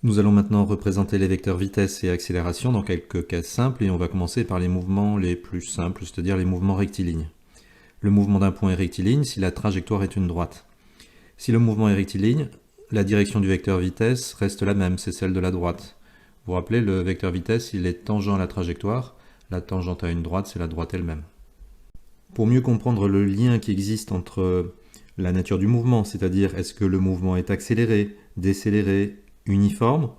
Nous allons maintenant représenter les vecteurs vitesse et accélération dans quelques cas simples et on va commencer par les mouvements les plus simples, c'est-à-dire les mouvements rectilignes. Le mouvement d'un point est rectiligne si la trajectoire est une droite. Si le mouvement est rectiligne, la direction du vecteur vitesse reste la même, c'est celle de la droite. Vous vous rappelez, le vecteur vitesse, il est tangent à la trajectoire. La tangente à une droite, c'est la droite elle-même. Pour mieux comprendre le lien qui existe entre la nature du mouvement, c'est-à-dire est-ce que le mouvement est accéléré, décéléré, uniforme,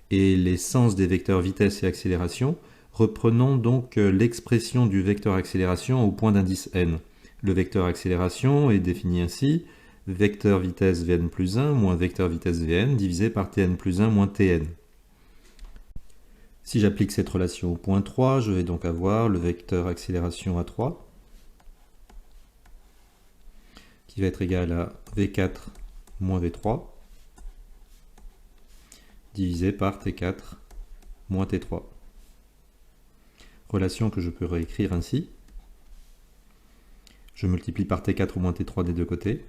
et les sens des vecteurs vitesse et accélération, reprenons donc l'expression du vecteur accélération au point d'indice n. Le vecteur accélération est défini ainsi: vecteur vitesse Vn plus 1 moins vecteur vitesse Vn divisé par Tn plus 1 moins Tn. Si j'applique cette relation au point 3, je vais donc avoir le vecteur accélération A3 qui va être égal à V4 moins V3 divisé par T4 moins T3. Relation que je peux réécrire ainsi. Je multiplie par T4 moins T3 des deux côtés.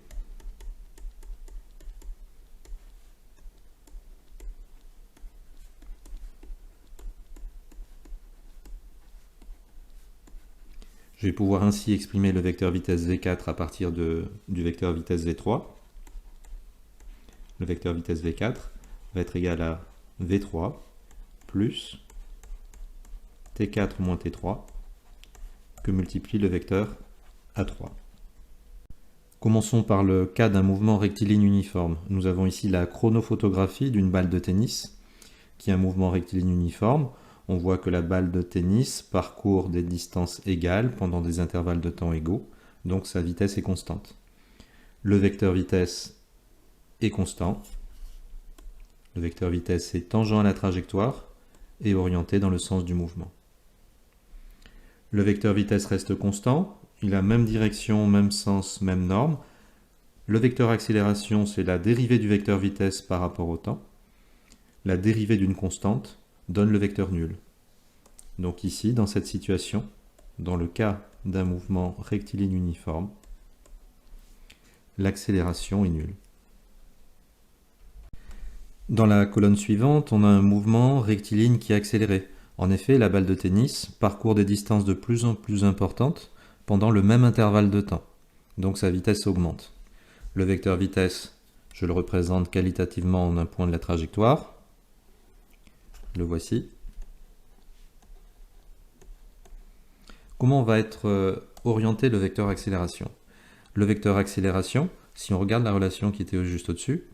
Je vais pouvoir ainsi exprimer le vecteur vitesse V4 à partir du vecteur vitesse V3. Le vecteur vitesse V4 va être égal à V3 plus T4 moins T3 que multiplie le vecteur A3. Commençons par le cas d'un mouvement rectiligne uniforme. Nous avons ici la chronophotographie d'une balle de tennis qui est un mouvement rectiligne uniforme. On voit que la balle de tennis parcourt des distances égales pendant des intervalles de temps égaux, donc sa vitesse est constante. Le vecteur vitesse est constant. Le vecteur vitesse est tangent à la trajectoire et orienté dans le sens du mouvement. Le vecteur vitesse reste constant, il a même direction, même sens, même norme. Le vecteur accélération, c'est la dérivée du vecteur vitesse par rapport au temps. La dérivée d'une constante donne le vecteur nul. Donc ici, dans cette situation, dans le cas d'un mouvement rectiligne uniforme, l'accélération est nulle. Dans la colonne suivante, on a un mouvement rectiligne qui est accéléré. En effet, la balle de tennis parcourt des distances de plus en plus importantes pendant le même intervalle de temps. Donc sa vitesse augmente. Le vecteur vitesse, je le représente qualitativement en un point de la trajectoire. Le voici. Comment va être orienté le vecteur accélération? Le vecteur accélération, si on regarde la relation qui était juste au-dessus,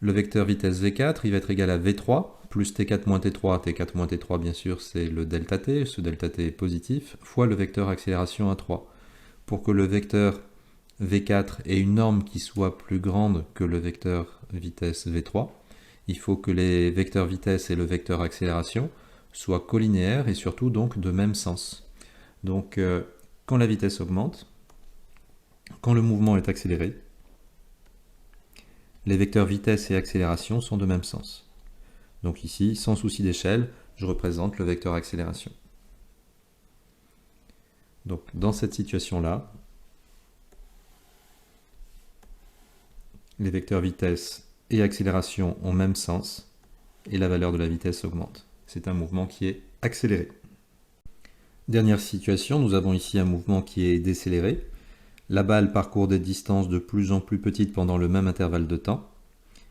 le vecteur vitesse V4, il va être égal à V3 plus T4 moins T3. T4 moins T3, bien sûr, c'est le delta T, ce delta T est positif, fois le vecteur accélération A3. Pour que le vecteur V4 ait une norme qui soit plus grande que le vecteur vitesse V3, il faut que les vecteurs vitesse et le vecteur accélération soient collinéaires et surtout donc de même sens. Donc quand la vitesse augmente, quand le mouvement est accéléré, les vecteurs vitesse et accélération sont de même sens. Donc ici, sans souci d'échelle, je représente le vecteur accélération. Donc dans cette situation-là, les vecteurs vitesse et accélération ont même sens et la valeur de la vitesse augmente. C'est un mouvement qui est accéléré. Dernière situation, nous avons ici un mouvement qui est décéléré. La balle parcourt des distances de plus en plus petites pendant le même intervalle de temps,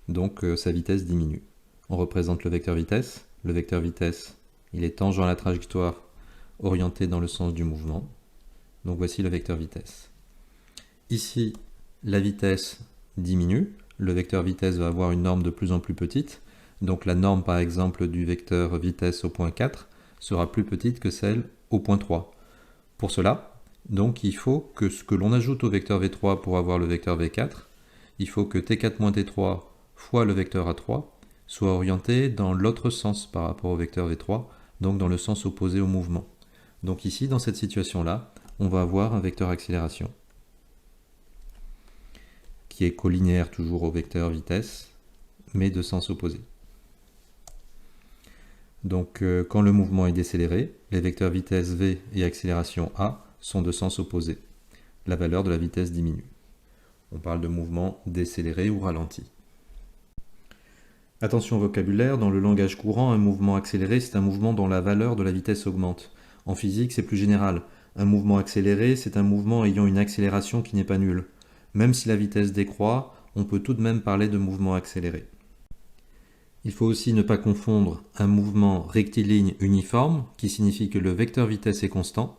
donc sa vitesse diminue. On représente le vecteur vitesse. Le vecteur vitesse, il est tangent à la trajectoire orienté dans le sens du mouvement. Donc voici le vecteur vitesse. Ici, la vitesse diminue. Le vecteur vitesse va avoir une norme de plus en plus petite. Donc la norme par exemple du vecteur vitesse au point 4 sera plus petite que celle au point 3. Pour cela, donc il faut que ce que l'on ajoute au vecteur V3 pour avoir le vecteur V4, il faut que T4 moins T3 fois le vecteur A3 soit orienté dans l'autre sens par rapport au vecteur V3, donc dans le sens opposé au mouvement. Donc ici, dans cette situation-là, on va avoir un vecteur accélération qui est collinéaire toujours au vecteur vitesse, mais de sens opposé. Donc quand le mouvement est décéléré, les vecteurs vitesse V et accélération A sont de sens opposé. La valeur de la vitesse diminue. On parle de mouvement décéléré ou ralenti. Attention au vocabulaire, dans le langage courant, un mouvement accéléré, c'est un mouvement dont la valeur de la vitesse augmente. En physique, c'est plus général. Un mouvement accéléré, c'est un mouvement ayant une accélération qui n'est pas nulle. Même si la vitesse décroît, on peut tout de même parler de mouvement accéléré. Il faut aussi ne pas confondre un mouvement rectiligne uniforme, qui signifie que le vecteur vitesse est constant,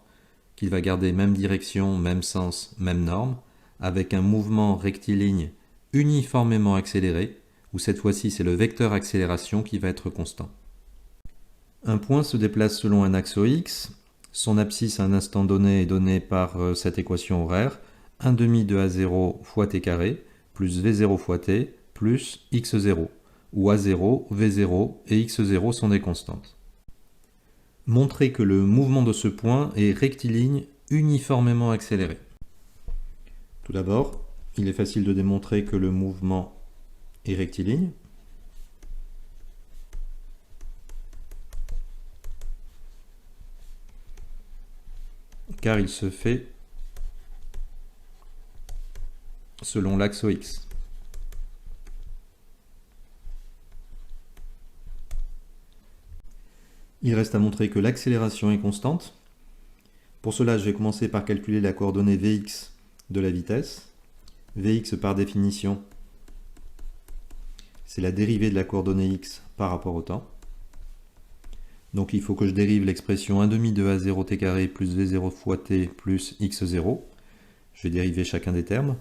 qu'il va garder même direction, même sens, même norme, avec un mouvement rectiligne uniformément accéléré, où cette fois-ci c'est le vecteur accélération qui va être constant. Un point se déplace selon un axe OX, son abscisse à un instant donné est donnée par cette équation horaire, 1 demi de A0 fois t carré, plus V0 fois t, plus x0, où A0, V0 et x0 sont des constantes. Montrer que le mouvement de ce point est rectiligne uniformément accéléré. Tout d'abord, il est facile de démontrer que le mouvement est rectiligne. Car il se fait selon l'axe OX. Il reste à montrer que l'accélération est constante. Pour cela, je vais commencer par calculer la coordonnée Vx de la vitesse. Vx, par définition, c'est la dérivée de la coordonnée x par rapport au temps. Donc il faut que je dérive l'expression 1 demi de A0 t carré plus V0 fois t plus x0. Je vais dériver chacun des termes.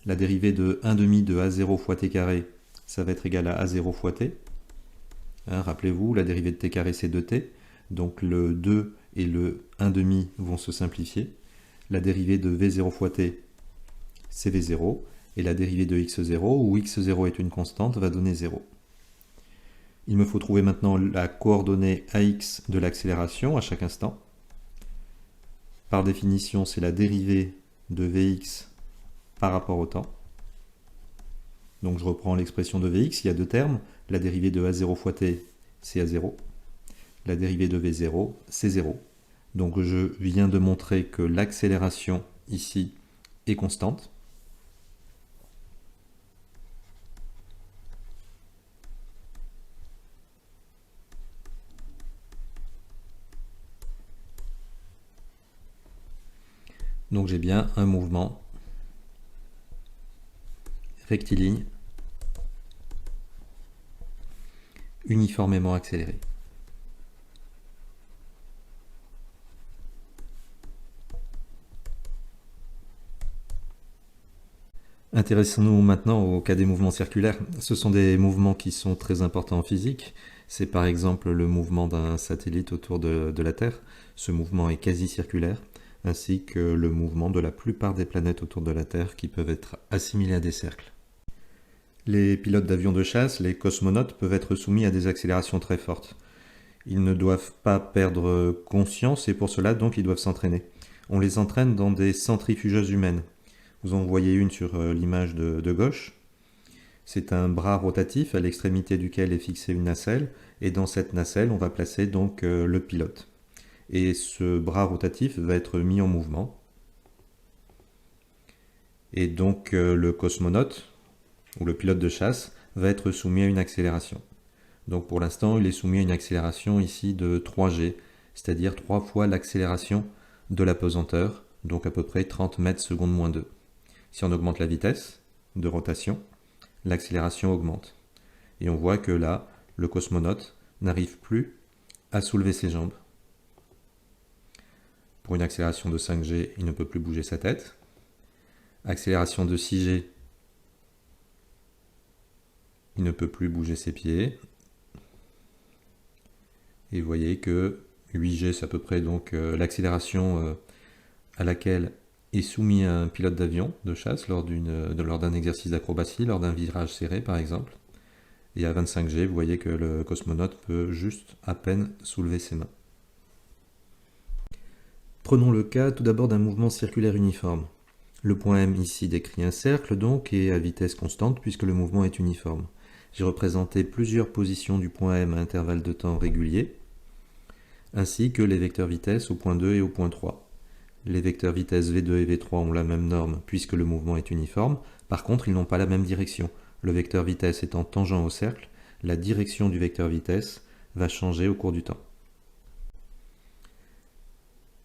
La dérivée de 1 demi de A0 fois t carré, ça va être égal à A0 fois t. Rappelez-vous, la dérivée de t carré c'est 2t, donc le 2 et le 1 demi vont se simplifier. La dérivée de V0 fois t, c'est V0, et la dérivée de x0, où x0 est une constante, va donner 0. Il me faut trouver maintenant la coordonnée AX de l'accélération à chaque instant. Par définition, c'est la dérivée de Vx par rapport au temps. Donc je reprends l'expression de Vx, il y a deux termes. La dérivée de A0 fois t, c'est A0. La dérivée de V0, c'est 0. Donc je viens de montrer que l'accélération ici est constante. Donc j'ai bien un mouvement rectiligne uniformément accéléré. Intéressons-nous maintenant au cas des mouvements circulaires. Ce sont des mouvements qui sont très importants en physique. C'est par exemple le mouvement d'un satellite autour de la Terre. Ce mouvement est quasi circulaire, ainsi que le mouvement de la plupart des planètes autour de la Terre qui peuvent être assimilés à des cercles. Les pilotes d'avions de chasse, les cosmonautes, peuvent être soumis à des accélérations très fortes. Ils ne doivent pas perdre conscience et pour cela, donc, ils doivent s'entraîner. On les entraîne dans des centrifugeuses humaines. Vous en voyez une sur l'image de gauche. C'est un bras rotatif à l'extrémité duquel est fixée une nacelle et dans cette nacelle, on va placer donc le pilote. Et ce bras rotatif va être mis en mouvement. Et donc le cosmonaute, ou le pilote de chasse, va être soumis à une accélération. Donc pour l'instant, il est soumis à une accélération ici de 3g, c'est-à-dire 3 fois l'accélération de la pesanteur, donc à peu près 30 mètres secondes moins 2. Si on augmente la vitesse de rotation, l'accélération augmente. Et on voit que là, le cosmonaute n'arrive plus à soulever ses jambes. Pour une accélération de 5g, il ne peut plus bouger sa tête. Accélération de 6g, il ne peut plus bouger ses pieds. Et vous voyez que 8g, c'est à peu près donc l'accélération à laquelle est soumis un pilote d'avion de chasse lors d'un exercice d'acrobatie, lors d'un virage serré par exemple. Et à 25g, vous voyez que le cosmonaute peut juste à peine soulever ses mains. Prenons le cas tout d'abord d'un mouvement circulaire uniforme. Le point M ici décrit un cercle donc et à vitesse constante puisque le mouvement est uniforme. J'ai représenté plusieurs positions du point M à intervalles de temps réguliers, ainsi que les vecteurs vitesse au point 2 et au point 3. Les vecteurs vitesse V2 et V3 ont la même norme puisque le mouvement est uniforme, par contre ils n'ont pas la même direction, le vecteur vitesse étant tangent au cercle, la direction du vecteur vitesse va changer au cours du temps.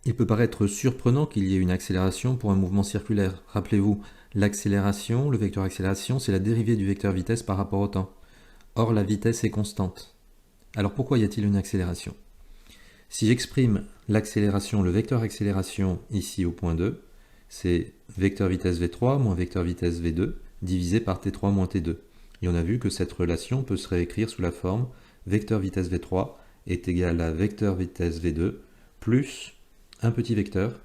Il peut paraître surprenant qu'il y ait une accélération pour un mouvement circulaire. Rappelez-vous, l'accélération, le vecteur accélération, c'est la dérivée du vecteur vitesse par rapport au temps. Or, la vitesse est constante. Alors pourquoi y a-t-il une accélération? Si j'exprime l'accélération, le vecteur accélération ici au point 2, c'est vecteur vitesse v3 moins vecteur vitesse v2 divisé par t3 moins t2. Et on a vu que cette relation peut se réécrire sous la forme vecteur vitesse v3 est égal à vecteur vitesse v2 plus un petit vecteur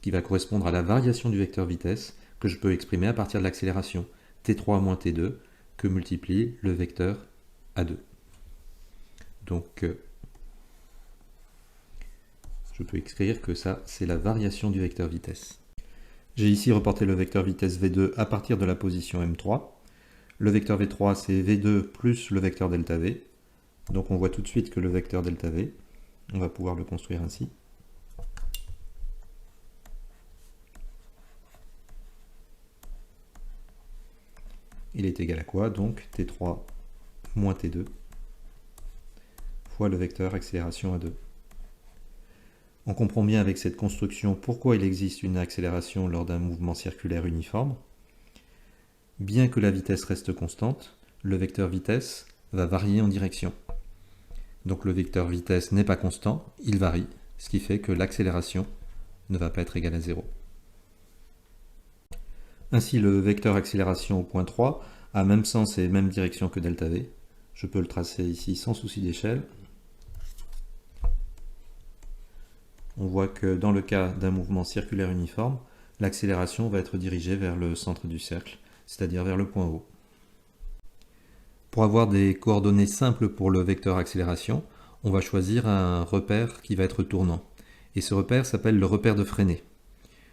qui va correspondre à la variation du vecteur vitesse que je peux exprimer à partir de l'accélération t3 moins t2 que multiplie le vecteur a2. Donc, je peux écrire que ça, c'est la variation du vecteur vitesse. J'ai ici reporté le vecteur vitesse v2 à partir de la position m3. Le vecteur v3, c'est v2 plus le vecteur delta v. Donc on voit tout de suite que le vecteur delta v, on va pouvoir le construire ainsi. Il est égal à quoi? Donc t3 moins t2 fois le vecteur accélération a2. On comprend bien avec cette construction pourquoi il existe une accélération lors d'un mouvement circulaire uniforme. Bien que la vitesse reste constante, le vecteur vitesse va varier en direction. Donc le vecteur vitesse n'est pas constant, il varie, ce qui fait que l'accélération ne va pas être égale à 0. Ainsi, le vecteur accélération au point 3 a même sens et même direction que delta v. Je peux le tracer ici sans souci d'échelle. On voit que dans le cas d'un mouvement circulaire uniforme, l'accélération va être dirigée vers le centre du cercle, c'est-à-dire vers le point O. Pour avoir des coordonnées simples pour le vecteur accélération, on va choisir un repère qui va être tournant. Et ce repère s'appelle le repère de Freinet.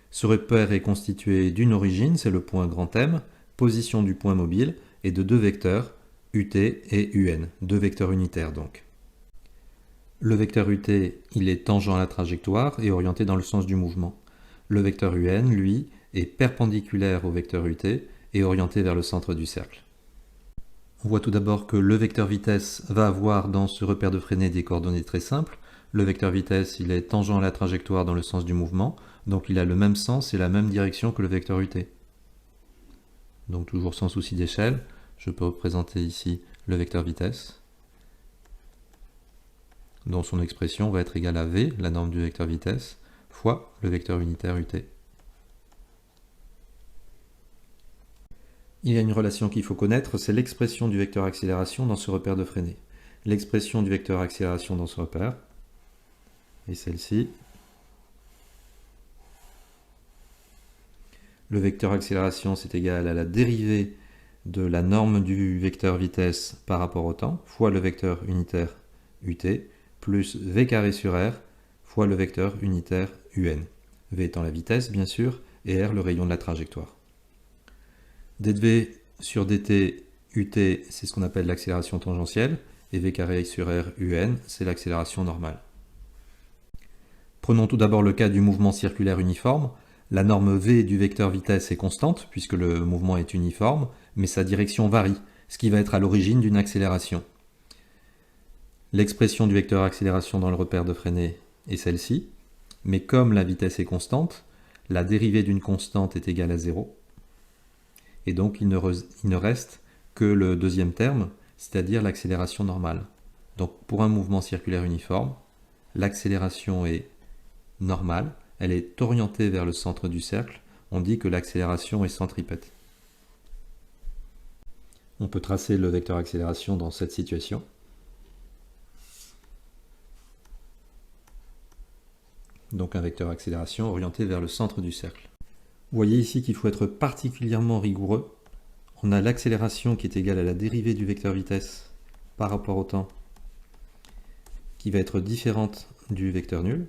Ce repère est constitué d'une origine, c'est le point grand M, position du point mobile, et de deux vecteurs, UT et UN, deux vecteurs unitaires donc. Le vecteur UT, il est tangent à la trajectoire et orienté dans le sens du mouvement. Le vecteur UN, lui, est perpendiculaire au vecteur UT et orienté vers le centre du cercle. On voit tout d'abord que le vecteur vitesse va avoir dans ce repère de Freinet des coordonnées très simples. Le vecteur vitesse, il est tangent à la trajectoire dans le sens du mouvement, donc il a le même sens et la même direction que le vecteur UT. Donc toujours sans souci d'échelle, je peux représenter ici le vecteur vitesse, dont son expression va être égale à v, la norme du vecteur vitesse, fois le vecteur unitaire ut. Il y a une relation qu'il faut connaître, c'est l'expression du vecteur accélération dans ce repère de Freinet. L'expression du vecteur accélération dans ce repère est celle-ci. Le vecteur accélération, c'est égal à la dérivée de la norme du vecteur vitesse par rapport au temps, fois le vecteur unitaire ut, plus v carré sur r, fois le vecteur unitaire un. V étant la vitesse, bien sûr, et r le rayon de la trajectoire. dv sur dt ut, c'est ce qu'on appelle l'accélération tangentielle, et v carré sur r un, c'est l'accélération normale. Prenons tout d'abord le cas du mouvement circulaire uniforme. La norme v du vecteur vitesse est constante, puisque le mouvement est uniforme, mais sa direction varie, ce qui va être à l'origine d'une accélération. L'expression du vecteur accélération dans le repère de Freinet est celle-ci, mais comme la vitesse est constante, la dérivée d'une constante est égale à 0, et donc il ne reste que le deuxième terme, c'est-à-dire l'accélération normale. Donc pour un mouvement circulaire uniforme, l'accélération est normale, elle est orientée vers le centre du cercle, on dit que l'accélération est centripète. On peut tracer le vecteur accélération dans cette situation. Donc un vecteur accélération orienté vers le centre du cercle. Vous voyez ici qu'il faut être particulièrement rigoureux. On a l'accélération qui est égale à la dérivée du vecteur vitesse par rapport au temps, qui va être différente du vecteur nul,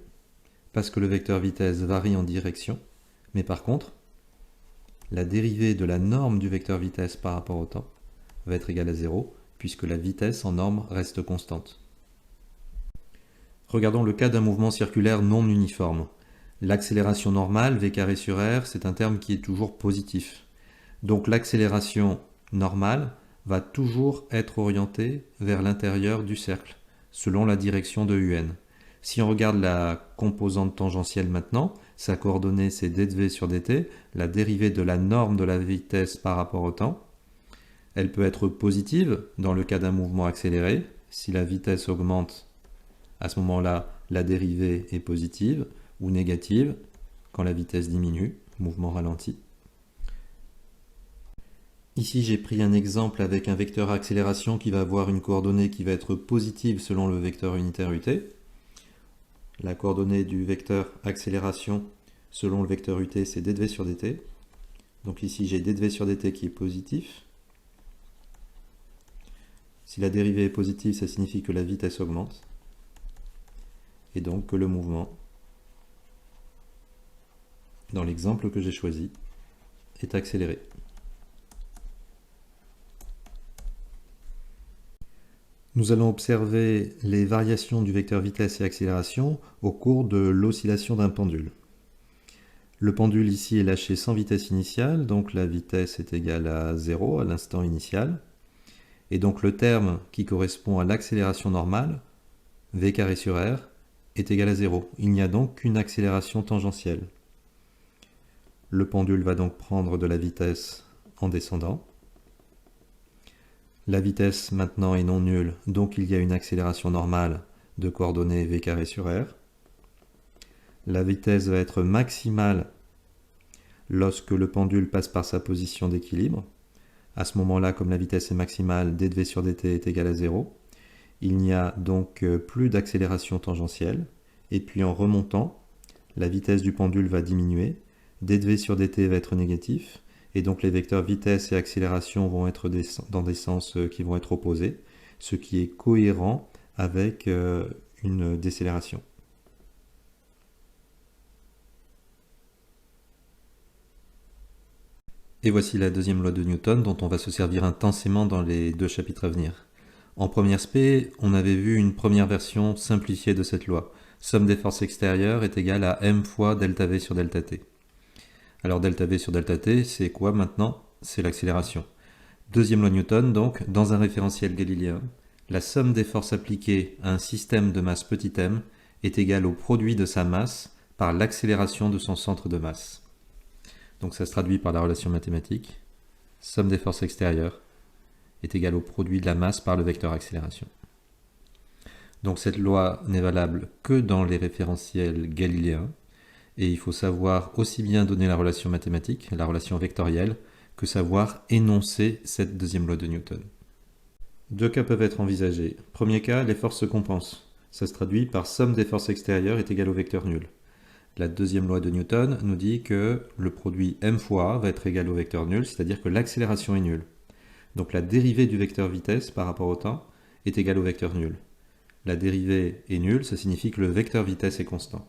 parce que le vecteur vitesse varie en direction, mais par contre, la dérivée de la norme du vecteur vitesse par rapport au temps va être égale à 0, puisque la vitesse en norme reste constante. Regardons le cas d'un mouvement circulaire non uniforme. L'accélération normale, v carré sur r, c'est un terme qui est toujours positif. Donc l'accélération normale va toujours être orienté vers l'intérieur du cercle, selon la direction de UN. Si on regarde la composante tangentielle maintenant, sa coordonnée c'est d de v sur dt, la dérivée de la norme de la vitesse par rapport au temps. Elle peut être positive dans le cas d'un mouvement accéléré. Si la vitesse augmente, à ce moment-là, la dérivée est positive, ou négative quand la vitesse diminue, mouvement ralenti. Ici, j'ai pris un exemple avec un vecteur accélération qui va avoir une coordonnée qui va être positive selon le vecteur unitaire ut. La coordonnée du vecteur accélération selon le vecteur ut, c'est d de v sur dt. Donc ici, j'ai d de v sur dt qui est positif. Si la dérivée est positive, ça signifie que la vitesse augmente. Et donc que le mouvement, dans l'exemple que j'ai choisi, est accéléré. Nous allons observer les variations du vecteur vitesse et accélération au cours de l'oscillation d'un pendule. Le pendule ici est lâché sans vitesse initiale, donc la vitesse est égale à 0 à l'instant initial. Et donc le terme qui correspond à l'accélération normale, v carré sur r, est égal à 0. Il n'y a donc qu'une accélération tangentielle. Le pendule va donc prendre de la vitesse en descendant. La vitesse maintenant est non nulle, donc il y a une accélération normale de coordonnées v carré sur r. La vitesse va être maximale lorsque le pendule passe par sa position d'équilibre. À ce moment-là, comme la vitesse est maximale, d de v sur dt est égal à 0. Il n'y a donc plus d'accélération tangentielle. Et puis en remontant, la vitesse du pendule va diminuer. d de v sur dt va être négatif. Et donc les vecteurs vitesse et accélération vont être dans des sens qui vont être opposés, ce qui est cohérent avec une décélération. Et voici la deuxième loi de Newton dont on va se servir intensément dans les 2 chapitres à venir. En première spé, on avait vu une première version simplifiée de cette loi. Somme des forces extérieures est égale à m fois delta v sur delta t. Alors delta v sur delta t, c'est quoi maintenant? C'est l'accélération. Deuxième loi de Newton, donc, dans un référentiel galiléen, la somme des forces appliquées à un système de masse petit m est égale au produit de sa masse par l'accélération de son centre de masse. Donc ça se traduit par la relation mathématique. Somme des forces extérieures est égale au produit de la masse par le vecteur accélération. Donc cette loi n'est valable que dans les référentiels galiléens. Et il faut savoir aussi bien donner la relation mathématique, la relation vectorielle, que savoir énoncer cette deuxième loi de Newton. 2 cas peuvent être envisagés. Premier cas, les forces se compensent. Ça se traduit par somme des forces extérieures est égale au vecteur nul. La deuxième loi de Newton nous dit que le produit m fois a va être égal au vecteur nul, c'est-à-dire que l'accélération est nulle. Donc la dérivée du vecteur vitesse par rapport au temps est égale au vecteur nul. La dérivée est nulle, ça signifie que le vecteur vitesse est constant.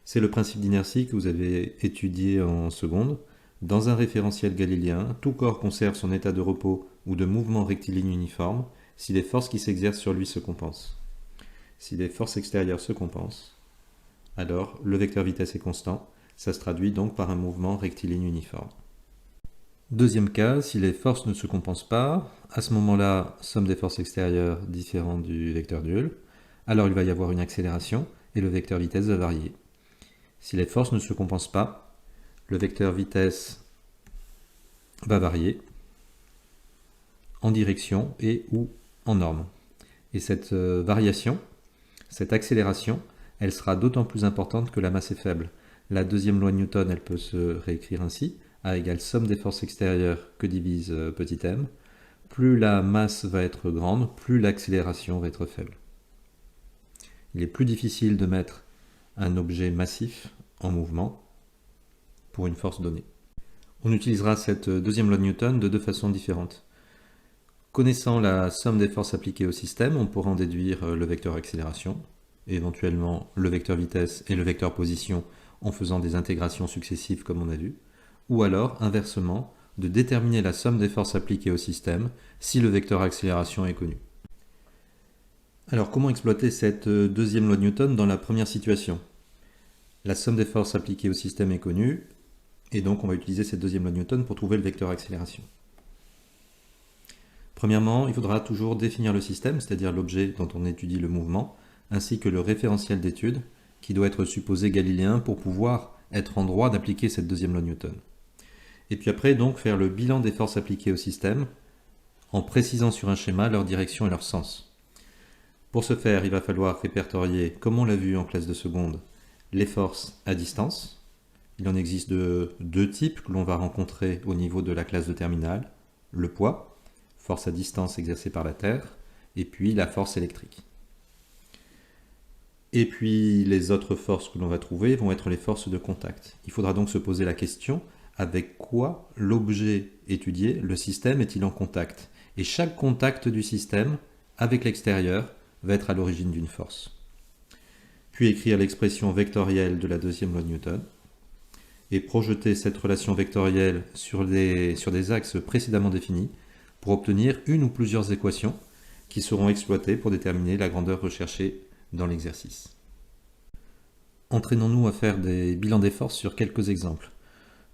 C'est le principe d'inertie que vous avez étudié en seconde. Dans un référentiel galiléen, tout corps conserve son état de repos ou de mouvement rectiligne uniforme si les forces qui s'exercent sur lui se compensent. Si les forces extérieures se compensent, alors le vecteur vitesse est constant. Ça se traduit donc par un mouvement rectiligne uniforme. Deuxième cas, si les forces ne se compensent pas, à ce moment-là, somme des forces extérieures différente du vecteur nul, alors il va y avoir une accélération et le vecteur vitesse va varier. Si les forces ne se compensent pas, le vecteur vitesse va varier en direction et ou en norme. Et cette variation, cette accélération, elle sera d'autant plus importante que la masse est faible. La deuxième loi de Newton, elle peut se réécrire ainsi, A égale somme des forces extérieures que divise petit m. Plus la masse va être grande, plus l'accélération va être faible. Il est plus difficile de mettre un objet massif en mouvement pour une force donnée. On utilisera cette deuxième loi de Newton de 2 façons différentes. Connaissant la somme des forces appliquées au système, on pourra en déduire le vecteur accélération, et éventuellement le vecteur vitesse et le vecteur position en faisant des intégrations successives comme on a vu, ou alors, inversement, de déterminer la somme des forces appliquées au système si le vecteur accélération est connu. Alors comment exploiter cette deuxième loi de Newton dans la première situation? La somme des forces appliquées au système est connue, et donc on va utiliser cette deuxième loi de Newton pour trouver le vecteur accélération. Premièrement, il faudra toujours définir le système, c'est-à-dire l'objet dont on étudie le mouvement, ainsi que le référentiel d'étude, qui doit être supposé galiléen pour pouvoir être en droit d'appliquer cette deuxième loi de Newton. Et puis après, donc, faire le bilan des forces appliquées au système, en précisant sur un schéma leur direction et leur sens. Pour ce faire, il va falloir répertorier, comme on l'a vu en classe de seconde, les forces à distance. Il en existe de deux types que l'on va rencontrer au niveau de la classe de terminale. Le poids, force à distance exercée par la Terre, et puis la force électrique. Et puis les autres forces que l'on va trouver vont être les forces de contact. Il faudra donc se poser la question, avec quoi l'objet étudié, le système, est-il en contact? Et chaque contact du système avec l'extérieur va être à l'origine d'une force. Puis écrire l'expression vectorielle de la deuxième loi de Newton, et projeter cette relation vectorielle sur des axes précédemment définis pour obtenir une ou plusieurs équations qui seront exploitées pour déterminer la grandeur recherchée dans l'exercice. Entraînons-nous à faire des bilans des forces sur quelques exemples.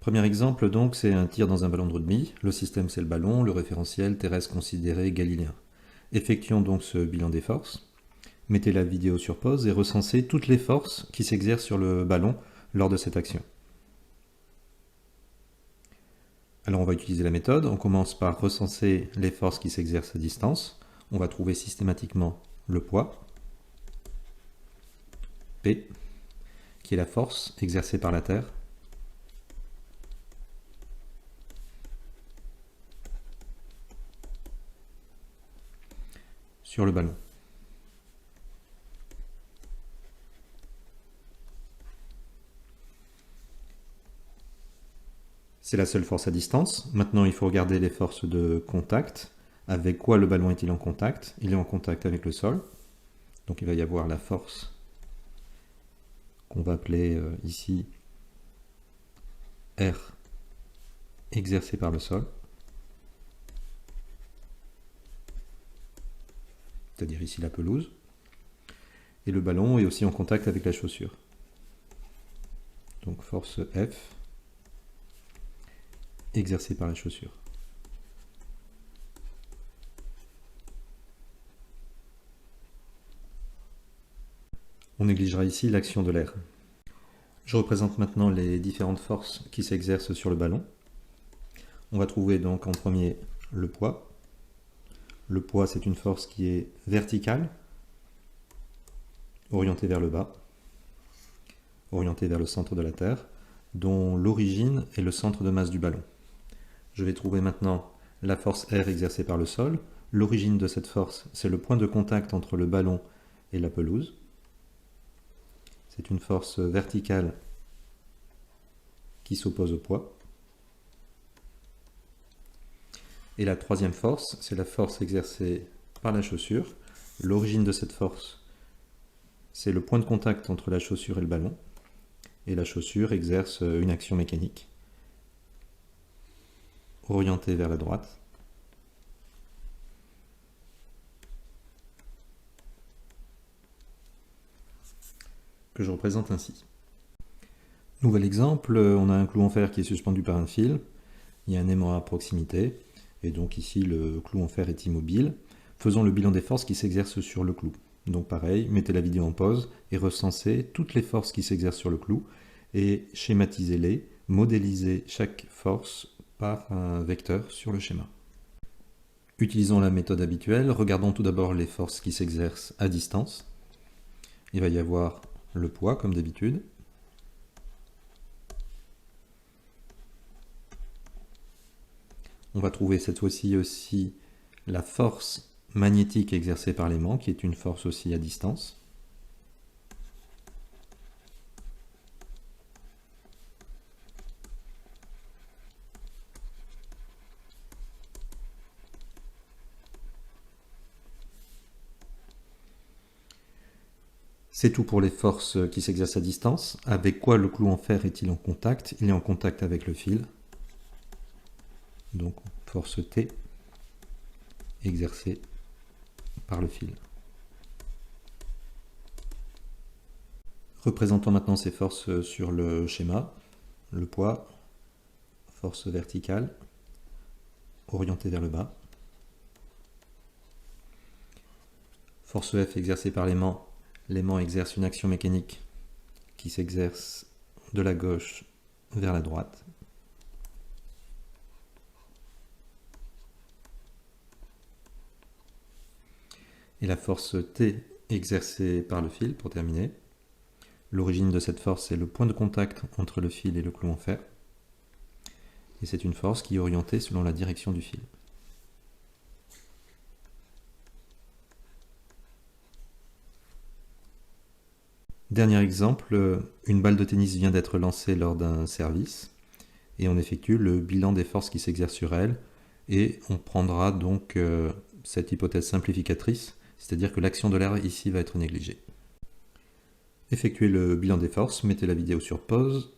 Premier exemple, donc, c'est un tir dans un ballon de rugby. Le système, c'est le ballon, le référentiel terrestre considéré galiléen. Effectuons donc ce bilan des forces. Mettez la vidéo sur pause et recensez toutes les forces qui s'exercent sur le ballon lors de cette action. Alors on va utiliser la méthode. On commence par recenser les forces qui s'exercent à distance. On va trouver systématiquement le poids, P, qui est la force exercée par la Terre. Sur le ballon. C'est la seule force à distance. Maintenant, il faut regarder les forces de contact. Avec quoi le ballon est-il en contact? Il est en contact avec le sol. Donc il va y avoir la force qu'on va appeler ici R exercée par le sol. C'est-à-dire ici la pelouse. Et le ballon est aussi en contact avec la chaussure. Donc force F exercée par la chaussure. On négligera ici l'action de l'air. Je représente maintenant les différentes forces qui s'exercent sur le ballon. On va trouver donc en premier le poids. Le poids, c'est une force qui est verticale, orientée vers le bas, orientée vers le centre de la Terre, dont l'origine est le centre de masse du ballon. Je vais trouver maintenant la force R exercée par le sol. L'origine de cette force, c'est le point de contact entre le ballon et la pelouse. C'est une force verticale qui s'oppose au poids. Et la troisième force, c'est la force exercée par la chaussure. L'origine de cette force, c'est le point de contact entre la chaussure et le ballon. Et la chaussure exerce une action mécanique, orientée vers la droite. Que je représente ainsi. Nouvel exemple, on a un clou en fer qui est suspendu par un fil. Il y a un aimant à proximité. Et donc ici, le clou en fer est immobile. Faisons le bilan des forces qui s'exercent sur le clou. Donc pareil, mettez la vidéo en pause et recensez toutes les forces qui s'exercent sur le clou et schématisez-les, modélisez chaque force par un vecteur sur le schéma. Utilisons la méthode habituelle. Regardons tout d'abord les forces qui s'exercent à distance. Il va y avoir le poids comme d'habitude. On va trouver cette fois-ci aussi la force magnétique exercée par l'aimant, qui est une force aussi à distance. C'est tout pour les forces qui s'exercent à distance. Avec quoi le clou en fer est-il en contact? Il est en contact avec le fil. Donc force T exercée par le fil. Représentons maintenant ces forces sur le schéma. Le poids, force verticale, orientée vers le bas. Force F exercée par l'aimant. L'aimant exerce une action mécanique qui s'exerce de la gauche vers la droite. Et la force T exercée par le fil, pour terminer. L'origine de cette force est le point de contact entre le fil et le clou en fer. Et c'est une force qui est orientée selon la direction du fil. Dernier exemple, une balle de tennis vient d'être lancée lors d'un service et on effectue le bilan des forces qui s'exercent sur elle et on prendra donc cette hypothèse simplificatrice, c'est-à-dire que l'action de l'air ici va être négligée. Effectuez le bilan des forces, mettez la vidéo sur pause.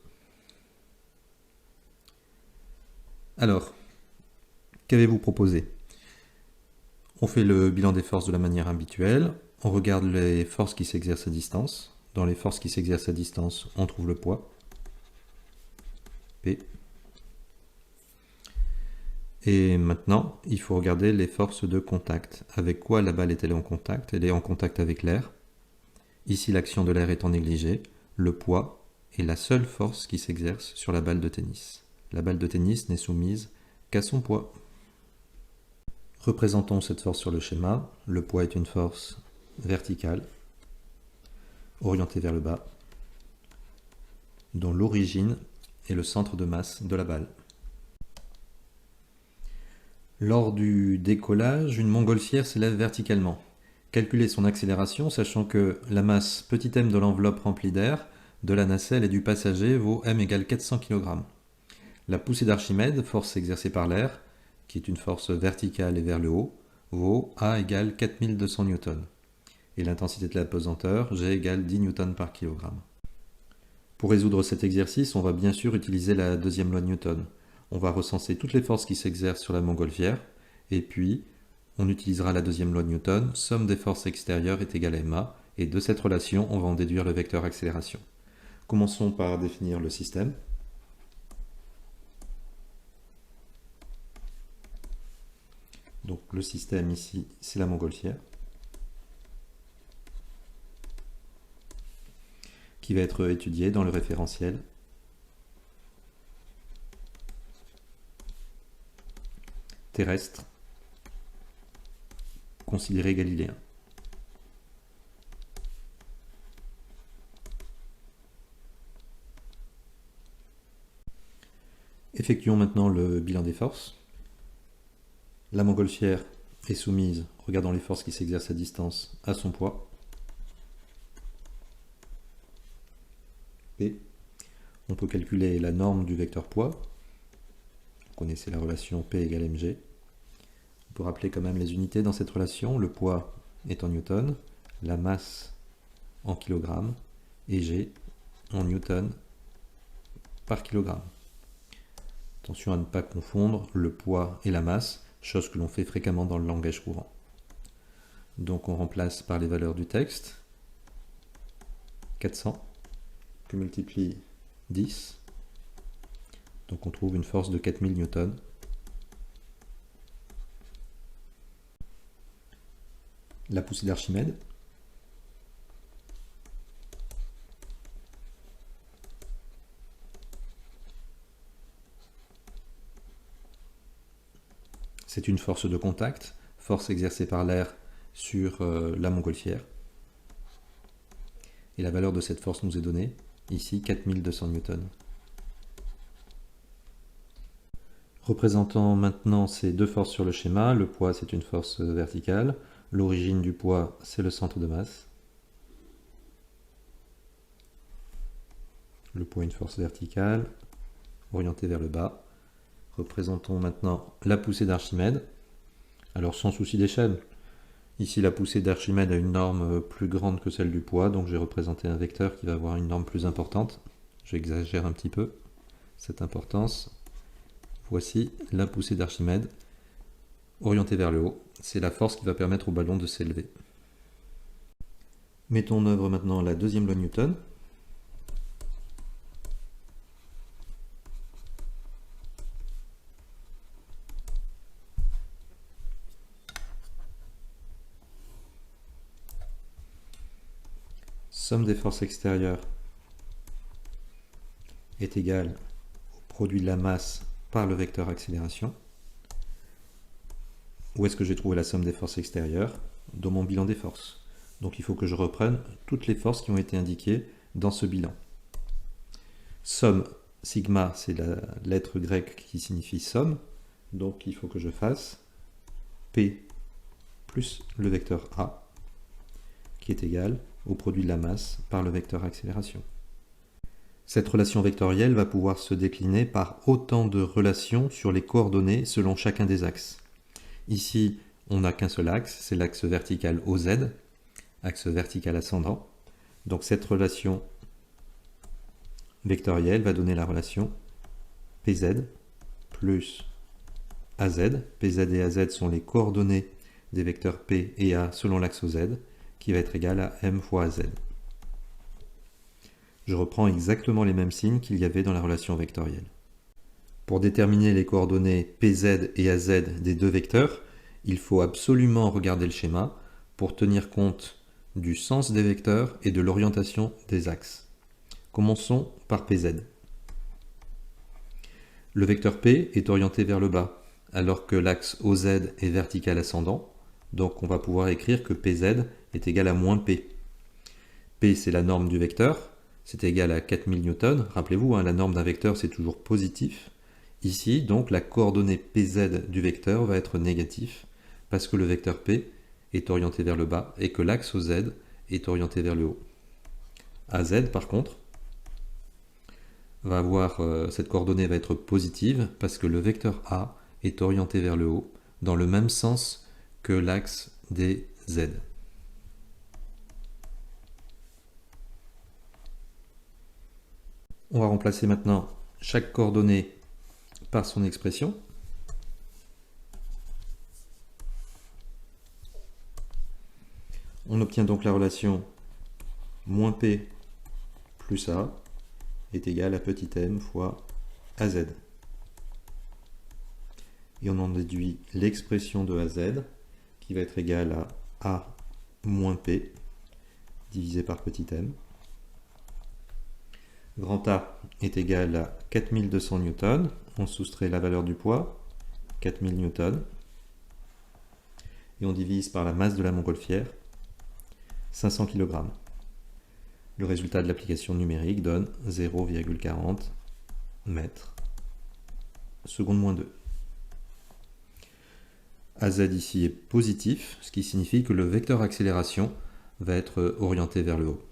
Alors, qu'avez-vous proposé? On fait le bilan des forces de la manière habituelle, on regarde les forces qui s'exercent à distance. Dans les forces qui s'exercent à distance, on trouve le poids, P. Et maintenant, il faut regarder les forces de contact. Avec quoi la balle est-elle en contact? Elle est en contact avec l'air. Ici, l'action de l'air étant négligée, le poids est la seule force qui s'exerce sur la balle de tennis. La balle de tennis n'est soumise qu'à son poids. Représentons cette force sur le schéma. Le poids est une force verticale, orientée vers le bas, dont l'origine est le centre de masse de la balle. Lors du décollage, une montgolfière s'élève verticalement. Calculez son accélération, sachant que la masse petit m de l'enveloppe remplie d'air, de la nacelle et du passager vaut m égale 400 kg. La poussée d'Archimède, force exercée par l'air, qui est une force verticale et vers le haut, vaut A égale 4200 N. Et l'intensité de la pesanteur, G égale 10 N par kg. Pour résoudre cet exercice, on va bien sûr utiliser la deuxième loi de Newton. On va recenser toutes les forces qui s'exercent sur la montgolfière, et puis on utilisera la deuxième loi de Newton, somme des forces extérieures est égale à ma, et de cette relation, on va en déduire le vecteur accélération. Commençons par définir le système. Donc le système ici, c'est la montgolfière, qui va être étudiée dans le référentiel terrestre considéré galiléen. Effectuons maintenant le bilan des forces. La montgolfière est soumise, regardant les forces qui s'exercent à distance, à son poids, P. On peut calculer la norme du vecteur poids. Vous connaissez la relation P égale mg. On peut rappeler quand même les unités dans cette relation. Le poids est en newton, la masse en kilogrammes et G en newton par kilogramme. Attention à ne pas confondre le poids et la masse, chose que l'on fait fréquemment dans le langage courant. Donc on remplace par les valeurs du texte. 400 que multiplie 10. Donc on trouve une force de 4000 newtons. La poussée d'Archimède. C'est une force de contact, force exercée par l'air sur la montgolfière. Et la valeur de cette force nous est donnée, ici 4200 newtons. Représentant maintenant ces deux forces sur le schéma, le poids c'est une force verticale, l'origine du poids c'est le centre de masse. Le poids est une force verticale, orientée vers le bas. Représentons maintenant la poussée d'Archimède. Alors sans souci d'échelle, ici la poussée d'Archimède a une norme plus grande que celle du poids, donc j'ai représenté un vecteur qui va avoir une norme plus importante. J'exagère un petit peu cette importance. Voici la poussée d'Archimède, orientée vers le haut. C'est la force qui va permettre au ballon de s'élever. Mettons en œuvre maintenant la deuxième loi de Newton. somme des forces extérieures est égale au produit de la masse par le vecteur accélération. Où est-ce que j'ai trouvé la somme des forces extérieures? Dans mon bilan des forces. Donc il faut que je reprenne toutes les forces qui ont été indiquées dans ce bilan. Somme, sigma, c'est la lettre grecque qui signifie somme. Donc il faut que je fasse P plus le vecteur A, qui est égal au produit de la masse par le vecteur accélération. Cette relation vectorielle va pouvoir se décliner par autant de relations sur les coordonnées selon chacun des axes. Ici, on n'a qu'un seul axe, c'est l'axe vertical OZ, axe vertical ascendant. Donc cette relation vectorielle va donner la relation PZ plus AZ. PZ et AZ sont les coordonnées des vecteurs P et A selon l'axe OZ, qui va être égal à M fois AZ. Je reprends exactement les mêmes signes qu'il y avait dans la relation vectorielle. Pour déterminer les coordonnées PZ et AZ des deux vecteurs, il faut absolument regarder le schéma pour tenir compte du sens des vecteurs et de l'orientation des axes. Commençons par PZ. Le vecteur P est orienté vers le bas, alors que l'axe OZ est vertical ascendant, donc on va pouvoir écrire que PZ est égal à moins P. P, c'est la norme du vecteur, c'est égal à 4000 newtons. Rappelez-vous, la norme d'un vecteur, c'est toujours positif. Ici, donc, la coordonnée PZ du vecteur va être négatif, parce que le vecteur P est orienté vers le bas et que l'axe OZ est orienté vers le haut. AZ, par contre, va avoir, cette coordonnée va être positive, parce que le vecteur A est orienté vers le haut, dans le même sens que l'axe des Z. On va remplacer maintenant chaque coordonnée par son expression. On obtient donc la relation moins P plus A est égal à petit m fois AZ. Et on en déduit l'expression de AZ qui va être égale à A moins P divisé par petit m. Grand A est égal à 4200 newtons. On soustrait la valeur du poids, 4000 newtons. Et on divise par la masse de la montgolfière, 500 kg. Le résultat de l'application numérique donne 0,40 mètres seconde moins 2. AZ ici est positif, ce qui signifie que le vecteur accélération va être orienté vers le haut.